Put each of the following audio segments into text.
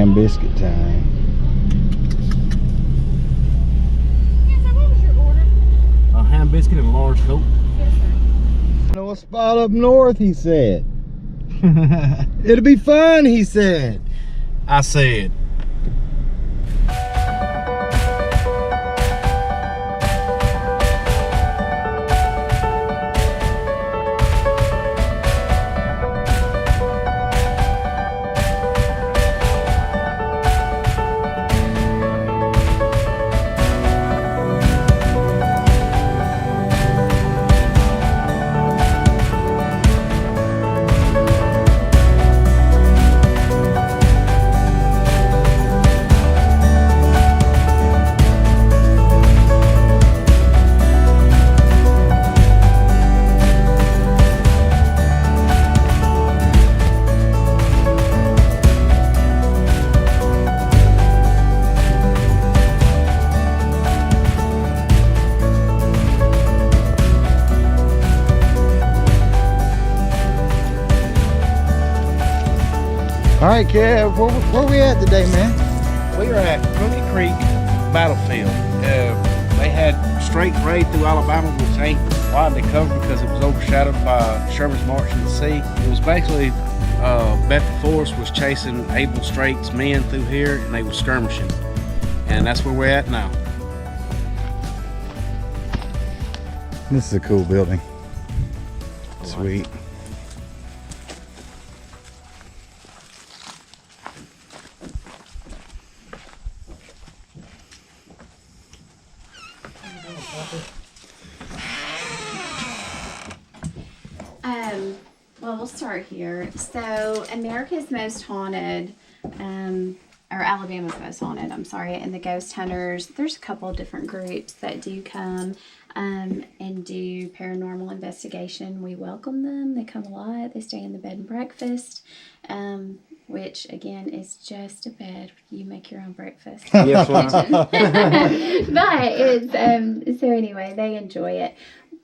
ham biscuit time. What was your order? A ham biscuit and a large Coke. Yes, sir. I know a spot up north, he said. It'll be fun, he said. I said. All right, Kev, where we at today, man? We are at Crooked Creek Battlefield. They had straight raid through Alabama, which ain't widely covered because it was overshadowed by Sherman's March in the Sea. It was basically Bedford Forrest was chasing Abel Straight's men through here, and they were skirmishing. And that's where we're at now. This is a cool building. Sweet. Well, we'll start here. So, America's Most Haunted, or Alabama's Most Haunted, I'm sorry, and the Ghost Hunters, there's a couple of different groups that do come and do paranormal investigation. We welcome them. They come a lot. They stay in the bed and breakfast, which, again, is just a bed. You make your own breakfast. Yes, But it's, so anyway, they enjoy it.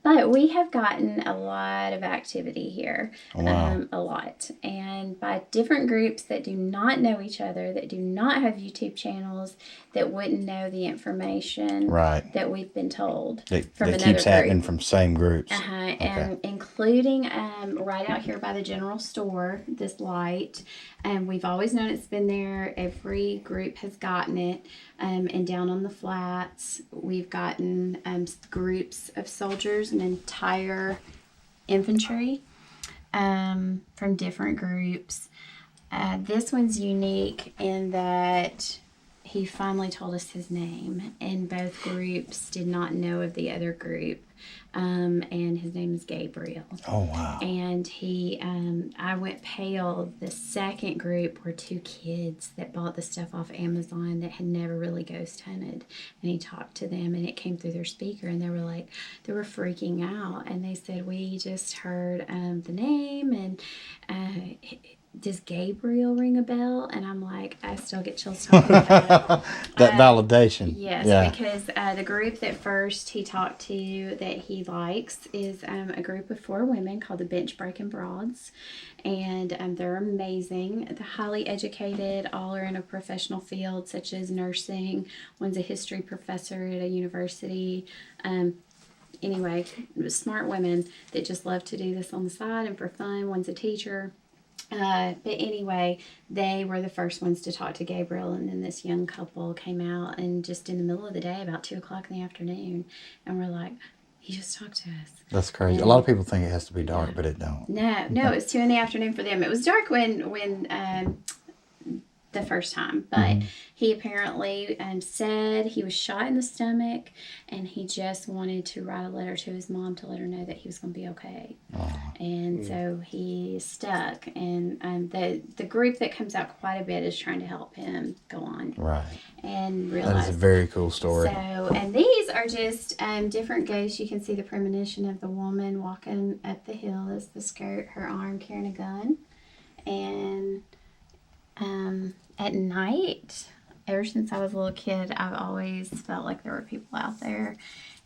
But we have gotten a lot of activity here. Wow. A lot. And by different groups that do not know each other, that do not have YouTube channels, that wouldn't know the information Right. that we've been told That from another keeps happening group. from same groups. And including right out here by the general store, this light. And we've always known it's been there. Every group has gotten it. And down on the flats, we've gotten groups of soldiers, an entire infantry from different groups. This one's unique in that he finally told us his name, and both groups did not know of the other group. And his name is Gabriel. Oh, wow. And I went pale. The second group were two kids that bought the stuff off Amazon that had never really ghost hunted. And he talked to them, and it came through their speaker, and they were freaking out. And they said, we just heard the name, and does Gabriel ring a bell? And I'm like, I still get chills talking about it. That validation. Yes, Yeah. because the group that first he talked to that he likes is a group of 4 women called the Bench Breaking Broads. And they're amazing. They're highly educated. All are in a professional field such as nursing. One's a history professor at a university. Anyway, smart women that just love to do this on the side and for fun. One's a teacher. But anyway, they were the first ones to talk to Gabriel, and then this young couple came out, and just in the middle of the day, about 2 o'clock in the afternoon, and we're like, he just talked to us. That's crazy. A lot of people think it has to be dark, but it don't. No, it was 2 in the afternoon for them. It was dark when the first time, but he apparently said he was shot in the stomach, and he just wanted to write a letter to his mom to let her know that he was going to be okay. And so he stuck, and the group that comes out quite a bit is trying to help him go on. Right. And realize. That is a very cool story. So, and these are just different ghosts. You can see the premonition of the woman walking up the hill as the skirt, her arm carrying a gun, and at night, ever since I was a little kid, I've always felt like there were people out there,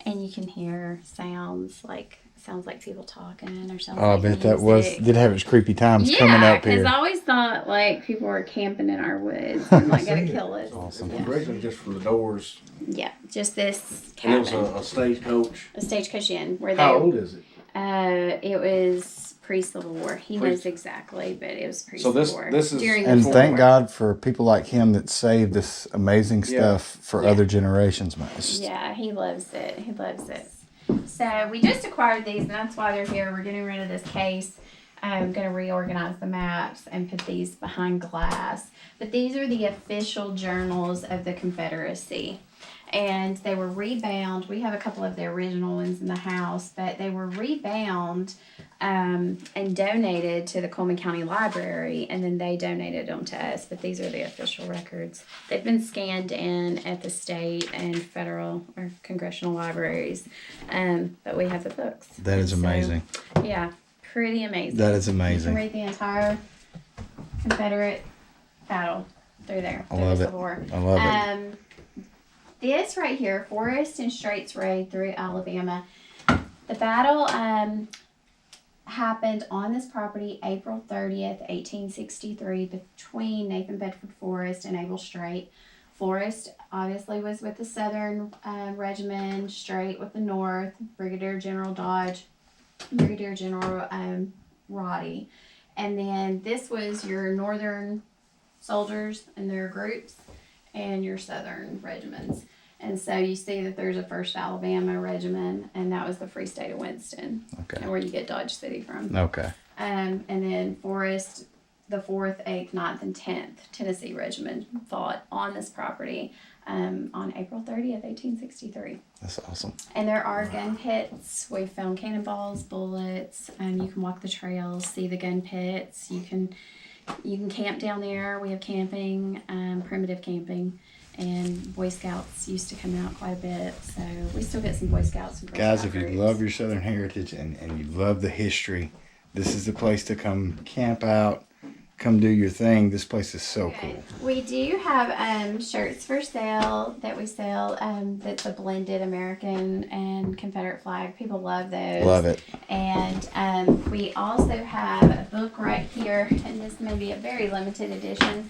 and you can hear sounds like sounds like people talking or something. Oh, I bet that did have its creepy times coming up here. because I always thought like people were camping in our woods and like gonna kill us. Awesome. It was originally just for the doors. Yeah, just this And it cabin. was a stagecoach. A stagecoach inn where How old is it? it was pre-Civil War. He knows exactly, but it was pre-Civil War. this is during And the thank war. God for people like him that saved this amazing stuff for Yeah. other generations, man. It's just, Yeah, he loves it. He loves it. So we just acquired these, and that's why they're here. We're getting rid of this case. I'm going to reorganize the maps and put these behind glass. But these are the official journals of the Confederacy. And they were rebound. We have a couple of the original ones in the house, but they were rebound and donated to the Coleman County Library, and then they donated them to us. But these are the official records. They've been scanned in at the state and federal or congressional libraries, but we have the books. that is And so, amazing. yeah, pretty amazing. That is You can amazing. read the entire Confederate battle through there. I love it. I love it. This right here, Forrest and Straits Raid through Alabama. The battle happened on this property April 30th, 1863, between Nathan Bedford Forrest and Abel Strait. Forrest obviously was with the Southern Regiment, Strait with the North, Brigadier General Dodge, Brigadier General Roddy. And then this was your Northern soldiers and their groups and your Southern regiments. And so you see that there's a 1st Alabama Regiment, and that was the Free State of Winston, Okay. and where you get Dodge City from. Okay. And then Forrest, the 4th, 8th, 9th, and 10th Tennessee Regiment fought on this property on April 30th, 1863. That's awesome. And there are gun pits. We found cannonballs, bullets, and you can walk the trails, see the gun pits. You can camp down there. We have camping, primitive camping, and Boy Scouts used to come out quite a bit. So we still get some Boy Scouts and Girl Guys, Scout if you groups. love your Southern heritage and you love the history, this is the place to come camp out, come do your thing. This place is so cool. We do have shirts for sale that we sell that's a blended American and Confederate flag. People love those. Love it. And we also have a book right here, and this may be a very limited edition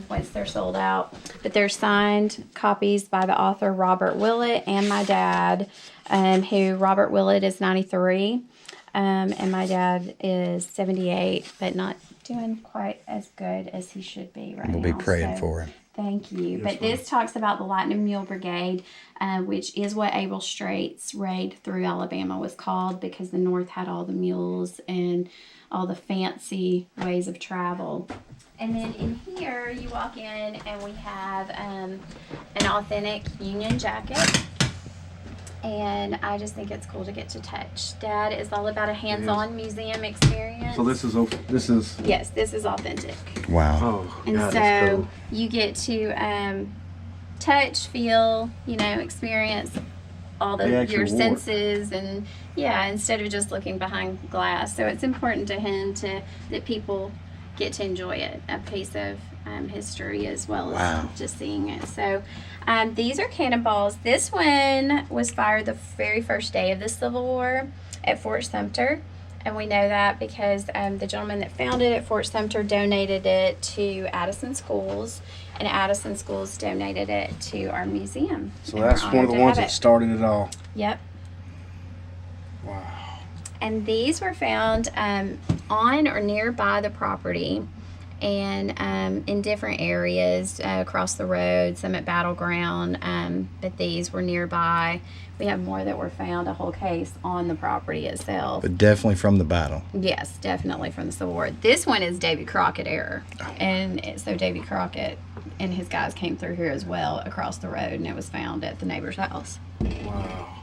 once they're sold out. But they're signed copies by the author Robert Willett and my dad, who Robert Willett is 93. And my dad is 78, but not doing quite as good as he should be right now. We'll be praying for him. Thank you. Yes, But ma'am. this talks about the Lightning Mule Brigade, which is what Abel Straits Raid through Alabama was called, because the North had all the mules and all the fancy ways of travel. And then in here, you walk in and we have an authentic Union jacket. And I just think it's cool to get to touch. Dad is all about a hands-on museum experience. So this is. Yes, this is authentic. Wow. Oh, And God, so that's cool. you get to touch, feel, experience all The actual your war. senses, and instead of just looking behind glass. So it's important to him that people get to enjoy it, a piece of history as well as just seeing it. So these are cannonballs. This one was fired the very first day of the Civil War at Fort Sumter. And we know that because the gentleman that found it at Fort Sumter donated it to Addison Schools, and Addison Schools donated it to our museum. So And that's we're one of honored the to ones have that it. started it all. Yep. Wow. And these were found on or nearby the property, and in different areas across the road, some at Battleground, but these were nearby. We have more that were found, a whole case on the property itself. But definitely from the battle. Yes, definitely from the Civil War. This one is Davy Crockett era. So Davy Crockett and his guys came through here as well across the road, and it was found at the neighbor's house. Wow.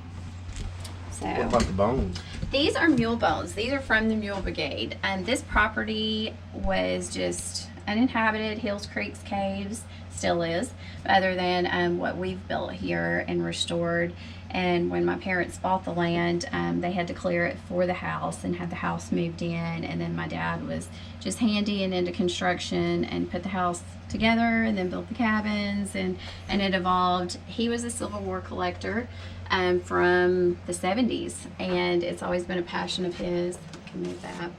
So What about the bones? these are mule bones. These are from the Mule Brigade. And this property was just uninhabited, hills, creeks, caves, still is, other than what we've built here and restored. And when my parents bought the land, they had to clear it for the house and have the house moved in. And then my dad was just handy and into construction and put the house together and then built the cabins, and it evolved. He was a Civil War collector from the 70s, and it's always been a passion of his. I can move that.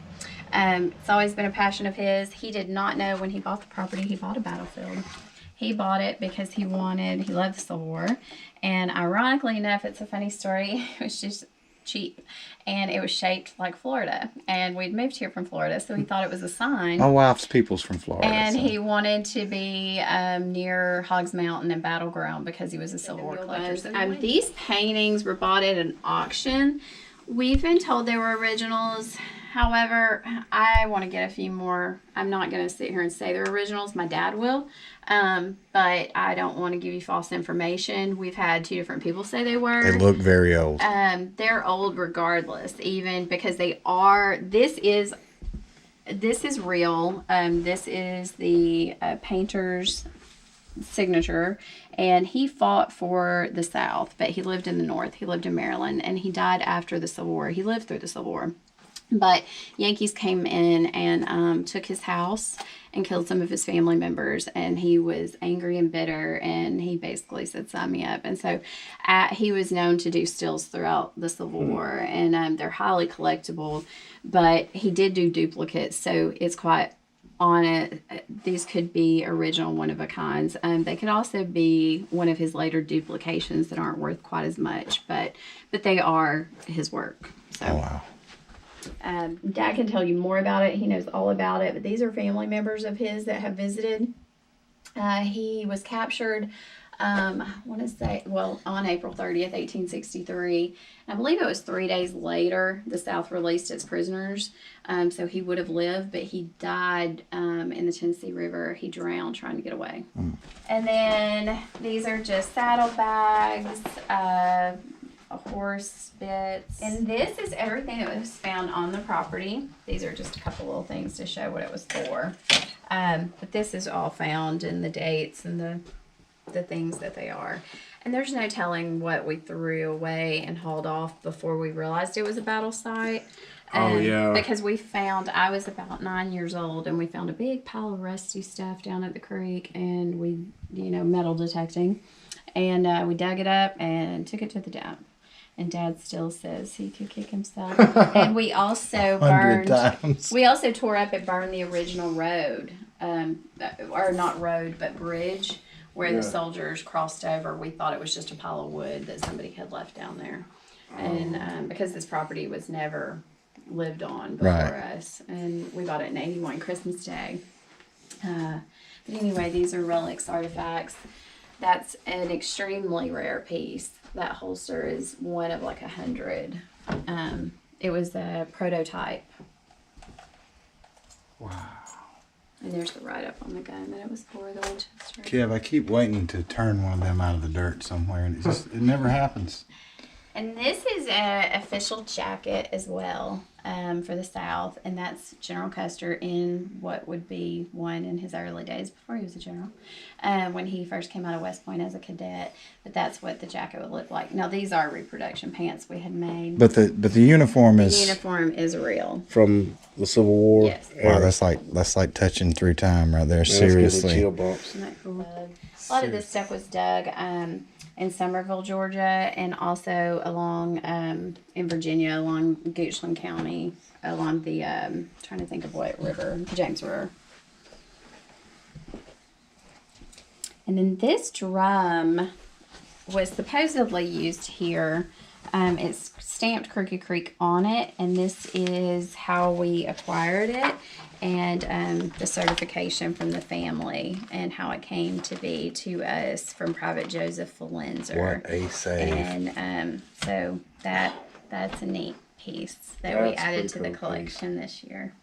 It's always been a passion of his. He did not know when he bought the property, he bought a battlefield. He bought it because he loved the Civil War. And ironically enough, it's a funny story. It was just cheap. And it was shaped like Florida. And we'd moved here from Florida, so he thought it was a sign. My wife's people's from Florida. And so. he wanted to be near Hogs Mountain and Battleground because he was a Civil War collector. These paintings were bought at an auction. We've been told they were originals. However, I want to get a few more. I'm not going to sit here and say they're originals. My dad will. But I don't want to give you false information. We've had 2 different people say they were. They look very old. They're old regardless, even because they are. This is real. This is the painter's signature, and he fought for the South, but he lived in the North. He lived in Maryland, and he died after the Civil War. He lived through the Civil War. But Yankees came in and took his house and killed some of his family members, and he was angry and bitter, and he basically said, sign me up. And so he was known to do stills throughout the Civil War, and they're highly collectible, but he did do duplicates, so it's quite on it. These could be original one-of-a-kinds. They could also be one of his later duplications that aren't worth quite as much, but they are his work. So. Oh, wow. Dad can tell you more about it. He knows all about it. But these are family members of his that have visited. He was captured, I want to say, on April 30th, 1863. I believe it was 3 days later the South released its prisoners. So he would have lived, but he died in the Tennessee River. He drowned trying to get away. And then these are just saddlebags, horse bits, and this is everything that was found on the property. These are just a couple little things to show what it was for, but this is all found in the dates and the things that they are. And there's no telling what we threw away and hauled off before we realized it was a battle site. Because I was about 9 years old, and we found a big pile of rusty stuff down at the creek, and we, metal detecting, and we dug it up and took it to the dump. And Dad still says he could kick himself. And we also we also tore up and burned the original road, or not road, but bridge, where the soldiers crossed over. We thought it was just a pile of wood that somebody had left down there. And because this property was never lived on before us. And we bought it in 81, Christmas Day. But anyway, these are relics, artifacts. That's an extremely rare piece. That holster is one of like 100. It was a prototype. Wow. And there's the write-up on the gun that it was for, the Winchester. Kev, I keep waiting to turn one of them out of the dirt somewhere, and it never happens. And this is an official jacket as well, for the South, and that's General Custer in what would be one in his early days before he was a general, when he first came out of West Point as a cadet. But that's what the jacket would look like. Now these are reproduction pants we had made. But the uniform is real from the Civil War. Yes. Wow, that's like touching through time right there. Seriously. Chill bumps. Isn't that cool? A lot of this stuff was dug in Summerville, Georgia, and also along in Virginia, along Goochland County, along the trying to think of what river, the James River. And then this drum was supposedly used here. It's stamped Crooked Creek on it, and this is how we acquired it, and the certification from the family, and how it came to be to us from Private Joseph Valenzer. What a save. And so that's a neat piece that we added to the collection this year.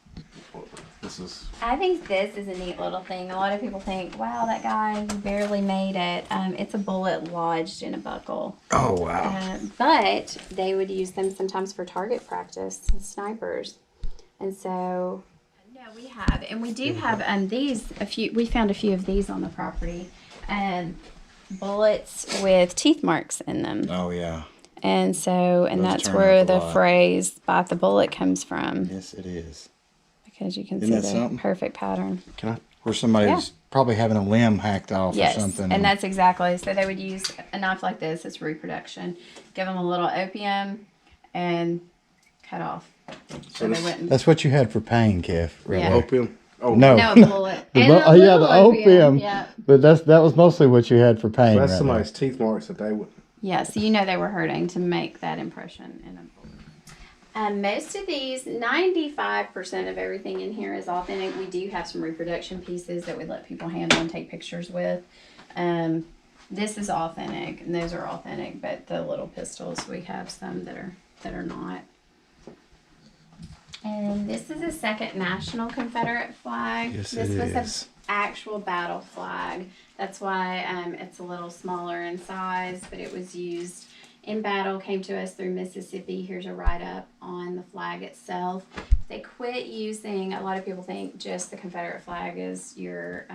I think this is a neat little thing. A lot of people think, wow, that guy, he barely made it. It's a bullet lodged in a buckle. Oh, wow. But they would use them sometimes for target practice, snipers. And so, no, we have. And we do have we found a few of these on the property. Bullets with teeth marks in them. Oh, yeah. And Those that's turn where up a the lot. phrase "bite the bullet" comes from, Yes, it is. because you can Isn't see that the something? perfect pattern. Can I? Where somebody's probably having a limb hacked off Yes, or something. and that's exactly. So they would use a knife like this as reproduction. Give them a little opium and cut off. So they wouldn't. That's what you had for pain, Kev. Right Yeah. there. Opium. Oh, No. No, a bullet. The And bu- a oh, yeah, little the opium. Yeah. But that was mostly what you had for pain. so that's right somebody's teeth marks that they would. Yeah, so you know they were hurting to make that impression in a bullet. Most of these, 95% of everything in here is authentic. We do have some reproduction pieces that we let people handle and take pictures with. This is authentic, and those are authentic, but the little pistols, we have some that are not. And this is a second national Confederate flag. Yes, this it was is. an actual battle flag. That's why it's a little smaller in size, but it was used in battle, came to us through Mississippi. Here's a write-up on the flag itself. They quit using, a lot of people think just the Confederate flag is your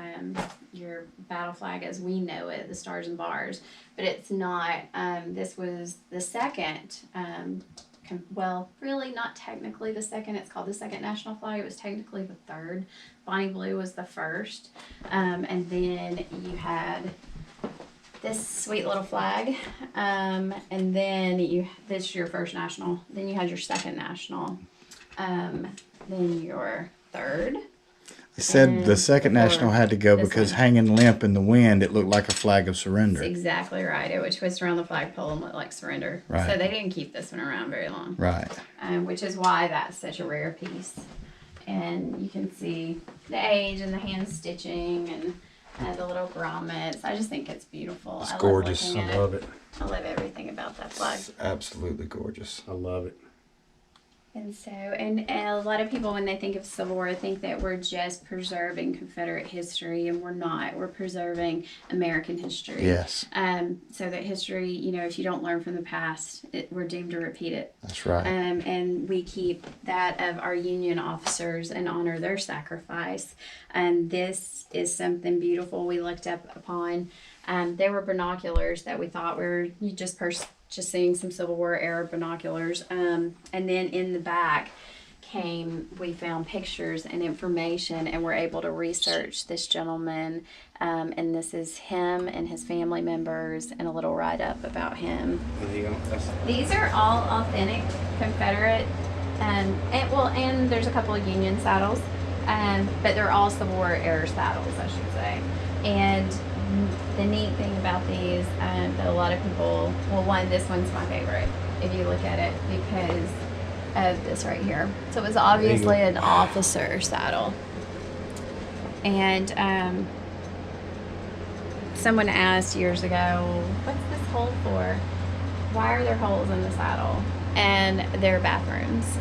battle flag as we know it, the stars and bars, but it's not. This was the second, well, really not technically the second. It's called the second national flag. It was technically the third. Bonnie Blue was the first. And then you had this sweet little flag. And then this is your first national. Then you had your second national. Then your third. They said And the second before national had to go this because one. hanging limp in the wind, it looked like a flag of surrender. That's exactly right. It would twist around the flagpole and look like surrender. Right. So they didn't keep this one around very long. Right. Which is why that's such a rare piece. And you can see the age and the hand stitching and the little grommets. I just think it's beautiful. It's I gorgeous. Love looking I at love it. I love everything about that flag. It's absolutely gorgeous. I love it. And so, and a lot of people, when they think of Civil War, think that we're just preserving Confederate history, and we're not. We're preserving American history. Yes. So that history, if you don't learn from the past, we're doomed to repeat it. That's right. And we keep that of our Union officers and honor their sacrifice. And this is something beautiful we looked up upon. There were binoculars that we thought were just seeing some Civil War era binoculars. And then in the back we found pictures and information, and we're able to research this gentleman. And this is him and his family members and a little write-up about him. These are all authentic Confederate, and there's a couple of Union saddles, but they're all Civil War era saddles, I should say. And the neat thing about these, that a lot of people, this one's my favorite if you look at it because of this right here. So it was obviously an officer saddle. And someone asked years ago, what's this hole for? Why are there holes in the saddle? And they're bathrooms.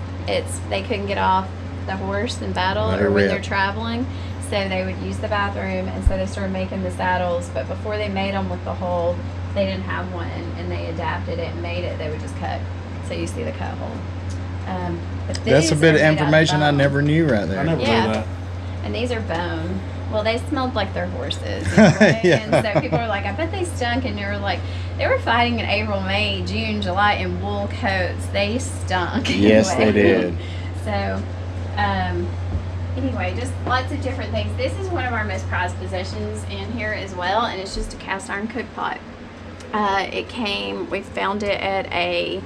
They couldn't get off the horse in battle or when they're traveling. So they would use the bathroom, and so they started making the saddles. But before they made them with the hole, they didn't have one, and they adapted it and made it. They would just cut. So you see the cut hole. But That's a these bit are of made out information I bone. never knew right there. I never knew that. And these are bone. Well, they smelled like their horses. Anyway. Yeah. And so people were like, I bet they stunk. And they were fighting in April, May, June, July in wool coats. They stunk. Yes, anyway. they did. So, anyway, just lots of different things. This is one of our most prized possessions in here as well, and it's just a cast iron cook pot. We found it at a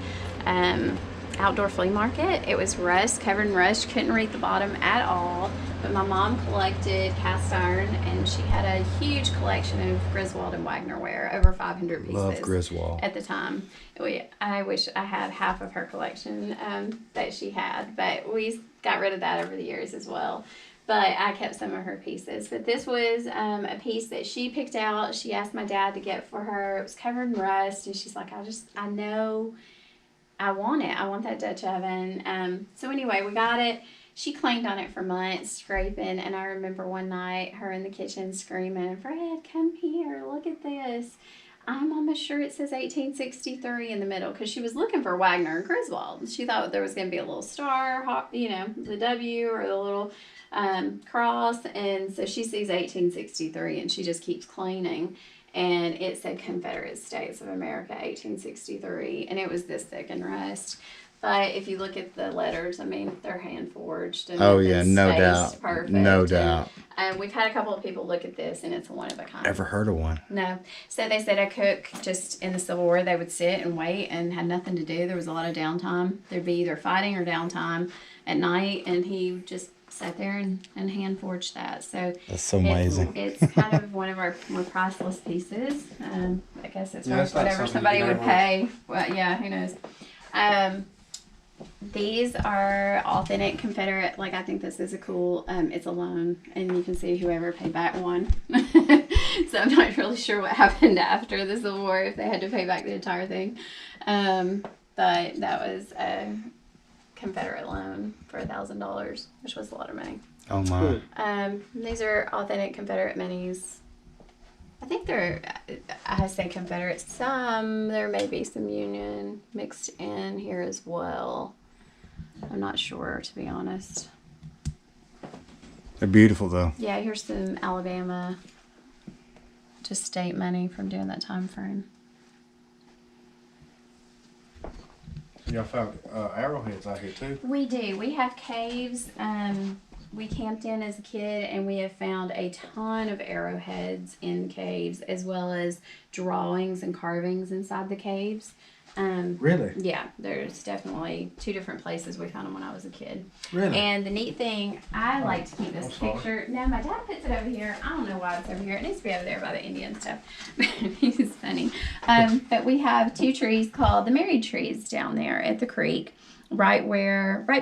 outdoor flea market. It was rust, covered in rust. Couldn't read the bottom at all. But my mom collected cast iron, and she had a huge collection of Griswold and Wagner ware, over 500 pieces. Love Griswold. At the time. I wish I had half of her collection that she had, but we got rid of that over the years as well. But I kept some of her pieces. But this was a piece that she picked out. She asked my dad to get for her. It was covered in rust, and she's like, I know I want it. I want that Dutch oven. So anyway, we got it. She cleaned on it for months, scraping, and I remember one night her in the kitchen screaming, Fred, come here, look at this. I'm almost sure it says 1863 in the middle, because she was looking for Wagner and Griswold. She thought there was going to be a little star, the W or the little cross, and so she sees 1863, and she just keeps cleaning. and it said Confederate States of America 1863, and it was this thick in rust. But if you look at the letters, I mean, they're hand forged. And Oh it yeah, is no spaced doubt. perfect. No doubt. And we've had a couple of people look at this, and it's a one of a kind. Ever heard of one? No. So they said a cook just in the Civil War, they would sit and wait and had nothing to do. There was a lot of downtime. There'd be either fighting or downtime at night, and he just sat there and hand forged that. So That's so amazing. It's kind of one of our more priceless pieces. I guess it's Yeah, worth it's not whatever something somebody you would never- pay. Well, yeah, who knows. These are authentic Confederate. Like, I think this is a cool. It's a loan, and you can see whoever paid back one. So I'm not really sure what happened after the Civil War, if they had to pay back the entire thing. But that was a Confederate loan for $1,000, which was a lot of money. Oh my. These are authentic Confederate minis. I think I say Confederate. There may be some Union mixed in here as well. I'm not sure, to be honest. They're beautiful though. Yeah, here's some Alabama, just state money from during that time frame. Y'all found arrowheads out here too. We do. We have caves. We camped in as a kid, and we have found a ton of arrowheads in caves, as well as drawings and carvings inside the caves. Really? Yeah, there's definitely 2 different places we found them when I was a kid. Really? And the neat thing, I like to keep this I'm sorry. picture. No, my dad puts it over here. I don't know why it's over here. It needs to be over there by the Indian stuff. He's funny. But we have 2 trees called the married trees down there at the creek, right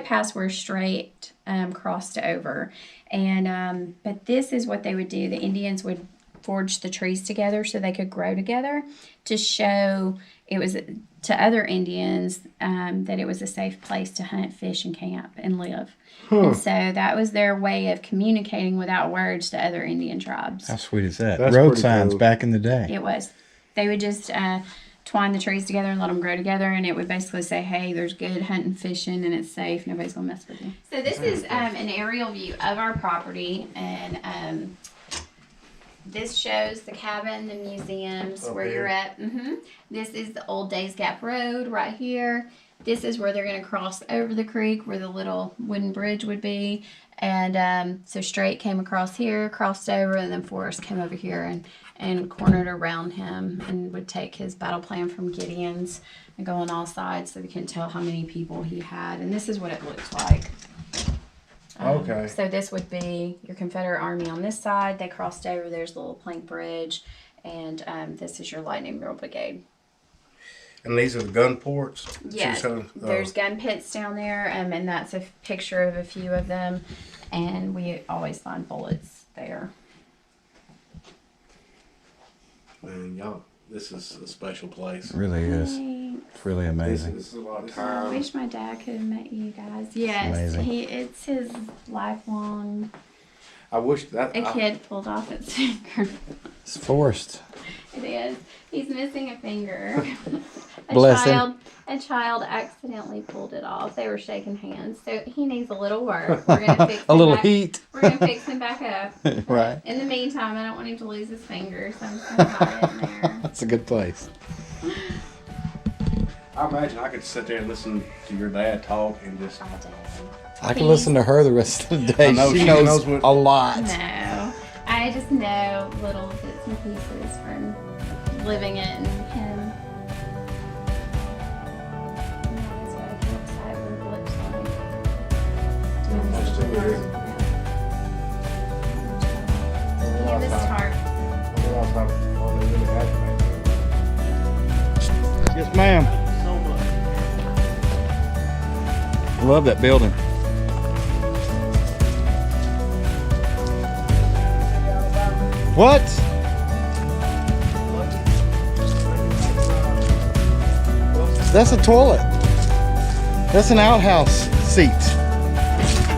past where Strait crossed over. And but this is what they would do. The Indians would forge the trees together so they could grow together, to show it was to other Indians that it was a safe place to hunt, fish, and camp and live. And so that was their way of communicating without words to other Indian tribes. How sweet is that? That's Road pretty signs cool. back in the day. It was. They would just twine the trees together and let them grow together, and it would basically say, hey, there's good hunting, fishing, and it's safe. Nobody's going to mess with you. So this is an aerial view of our property, and this shows the cabin, the museums, where Okay. you're at. This is the old Days Gap Road right here. This is where they're going to cross over the creek, where the little wooden bridge would be. And so Strait came across here, crossed over, and then Forrest came over here and cornered around him and would take his battle plan from Gideon's and go on all sides, so we couldn't tell how many people he had. And this is what it looks like. Okay. So this would be your Confederate Army on this side. They crossed over. There's a little plank bridge. And this is your Lightning Mule Brigade. And these are the gun ports? Yeah, So, there's gun pits down there, and that's a picture of a few of them. And we always find bullets there. man, y'all, this is a special place. It really is. Thanks. It's really amazing. This is a lot of I time. wish my dad could have met you guys. Yes, amazing. it's his lifelong. I wish that. A kid pulled off its finger. It's Forrest. It is. He's missing a finger. Bless him. A child accidentally pulled it off. They were shaking hands, so he needs a little work. We're gonna fix A him little back. heat. We're gonna fix him back up. Right. In the meantime, I don't want him to lose his finger, so I'm just gonna hide it in there. That's a good place. I imagine I could sit there and listen to your dad talk and just. All day. I can listen to her the rest of the day. I know, she she knows, knows what- a lot. No, I just know little bits and pieces from living it and him. That's why I feel excited when the lips on. That's too weird. Yeah, this tarp. Yes, ma'am. I love that building. What? That's a toilet. That's an outhouse seat.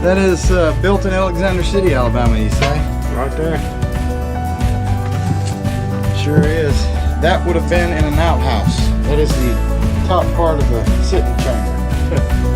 That is built in Alexander City, Alabama, you say? Right there. Sure is. That would have been in an outhouse. That is the top part of the sitting chamber.